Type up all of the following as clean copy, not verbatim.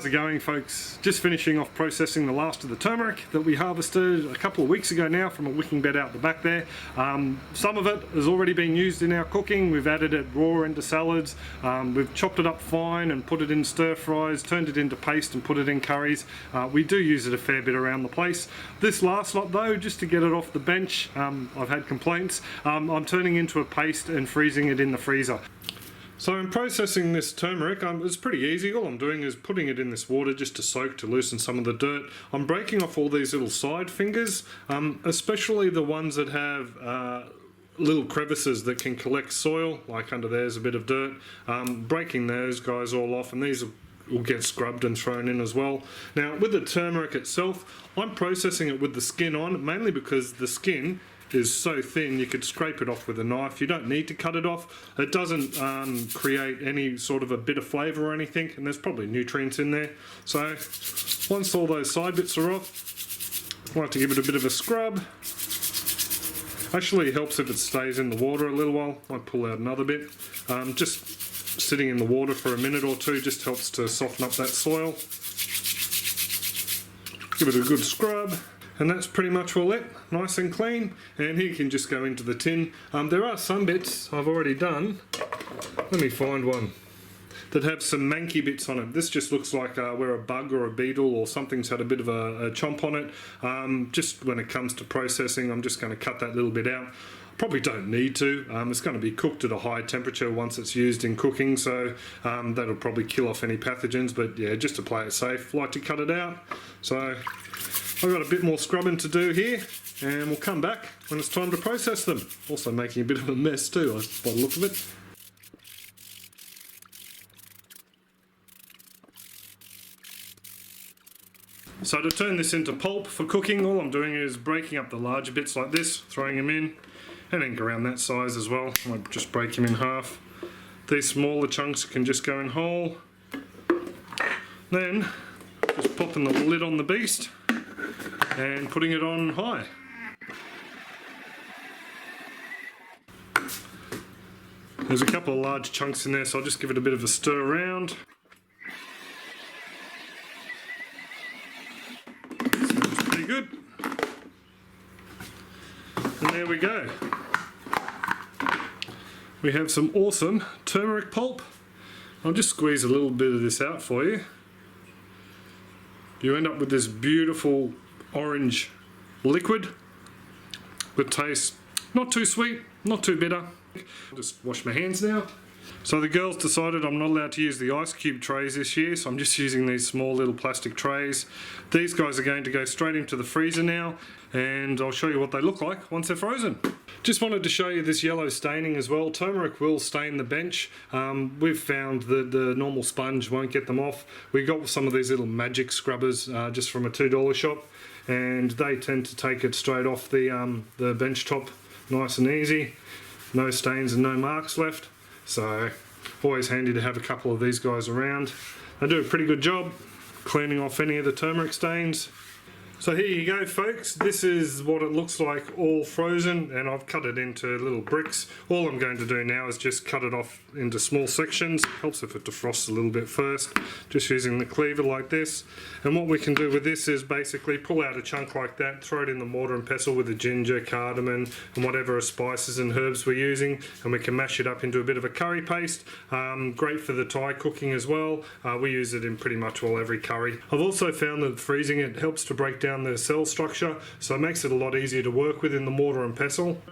How's it going, folks? Just finishing off processing the last of the turmeric that we harvested a couple of weeks ago now from a wicking bed out the back there. Some of it has already been used in our cooking. We've added it raw into salads. We've chopped it up fine and put it in stir fries, turned it into paste and put it in curries. We do use it a fair bit around the place. This last lot though, just to get it off the bench, I've had complaints, I'm turning into a paste and freezing it in the freezer. So in processing this turmeric, it's pretty easy. All I'm doing is putting it in this water just to soak, to loosen some of the dirt. I'm breaking off all these little side fingers, especially the ones that have little crevices that can collect soil, like under there's a bit of dirt. Breaking those guys all off, and these will get scrubbed and thrown in as well. Now with the turmeric itself, I'm processing it with the skin on, mainly because the skin is so thin you could scrape it off with a knife. You don't need to cut it off. It doesn't create any sort of a bitter flavour or anything, and there's probably nutrients in there. So once all those side bits are off, I like to give it a bit of a scrub. Actually helps if it stays in the water a little while. I pull out another bit. Just sitting in the water for a minute or two just helps to soften up that soil. Give it a good scrub. And that's pretty much all it, nice and clean, and here can just go into the tin. There are some bits I've already done. Let me find one that have some manky bits on it. This just looks like where a bug or a beetle or something's had a bit of a chomp on it. Just when it comes to processing, I'm just going to cut that little bit out. Probably don't need to. It's going to be cooked at a high temperature once it's used in cooking, so that'll probably kill off any pathogens, but yeah, just to play it safe, like to cut it out. So I've got a bit more scrubbing to do here, and we'll come back when it's time to process them. Also making a bit of a mess too, by the look of it. So to turn this into pulp for cooking, all I'm doing is breaking up the larger bits like this, throwing them in, and then around that size as well. I might just break them in half. These smaller chunks can just go in whole. Then just popping the lid on the beast and putting it on high. There's a couple of large chunks in there, so I'll just give it a bit of a stir around. Smells pretty good. And there we go. We have some awesome turmeric pulp. I'll just squeeze a little bit of this out for you. You end up with this beautiful orange liquid that tastes not too sweet, not too bitter. I'll just wash my hands now. So the girls decided I'm not allowed to use the ice cube trays this year, so I'm just using these small little plastic trays. These guys are going to go straight into the freezer now, and I'll show you what they look like once they're frozen. Just wanted to show you this yellow staining as well. Turmeric will stain the bench. We've found that the normal sponge won't get them off. We got some of these little magic scrubbers just from a $2 shop, and they tend to take it straight off the bench top nice and easy. No stains and no marks left. So always handy to have a couple of these guys around. They do a pretty good job cleaning off any of the turmeric stains. So here you go, folks. This is what it looks like all frozen, and I've cut it into little bricks. All I'm going to do now is just cut it off into small sections. Helps if it defrosts a little bit first, just using the cleaver like this. And what we can do with this is basically pull out a chunk like that, throw it in the mortar and pestle with the ginger, cardamom and whatever spices and herbs we're using, and we can mash it up into a bit of a curry paste. Great for the Thai cooking as well. We use it in pretty much every curry. I've also found that freezing it helps to break down the cell structure, so it makes it a lot easier to work with in the mortar and pestle.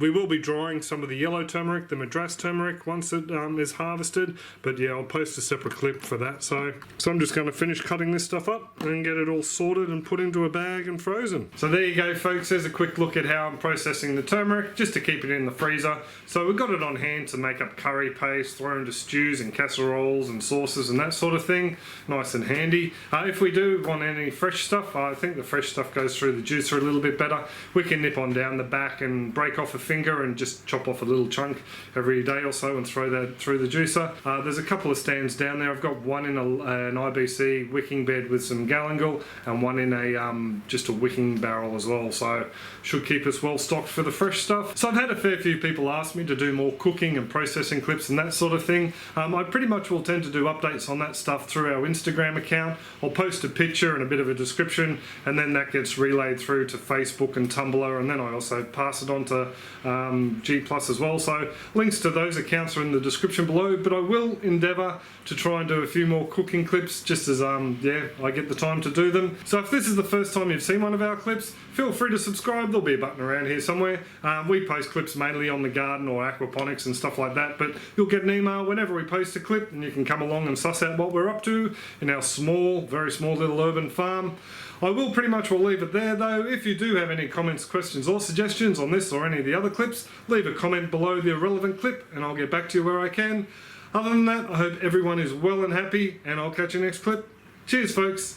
We will be drying some of the yellow turmeric, the Madras turmeric, once it is harvested, but yeah, I'll post a separate clip for that. So I'm just going to finish cutting this stuff up and get it all sorted and put into a bag and frozen. So there you go, folks. There's a quick look at how I'm processing the turmeric, just to keep it in the freezer. So we've got it on hand to make up curry paste, throw into stews and casseroles and sauces and that sort of thing. Nice and handy. If we do want any fresh stuff, I think think the fresh stuff goes through the juicer a little bit better. We can nip on down the back and break off a finger and just chop off a little chunk every day or so and throw that through the juicer. There's a couple of stands down there. I've got one in an IBC wicking bed with some galangal and one in a just a wicking barrel as well, so should keep us well stocked for the fresh stuff. So I've had a fair few people ask me to do more cooking and processing clips and that sort of thing. I pretty much will tend to do updates on that stuff through our Instagram account. I'll post a picture and a bit of a description, and then that gets relayed through to Facebook and Tumblr, and then I also pass it on to G+ as well. So links to those accounts are in the description below, but I will endeavour to try and do a few more cooking clips just as yeah, I get the time to do them. So if this is the first time you've seen one of our clips, feel free to subscribe. There'll be a button around here somewhere. We post clips mainly on the garden or aquaponics and stuff like that, but you'll get an email whenever we post a clip and you can come along and suss out what we're up to in our small, very small little urban farm. I will pretty much will leave it there though. If you do have any comments, questions or suggestions on this or any of the other clips, leave a comment below the relevant clip and I'll get back to you where I can. Other than that, I hope everyone is well and happy, and I'll catch you next clip. Cheers folks.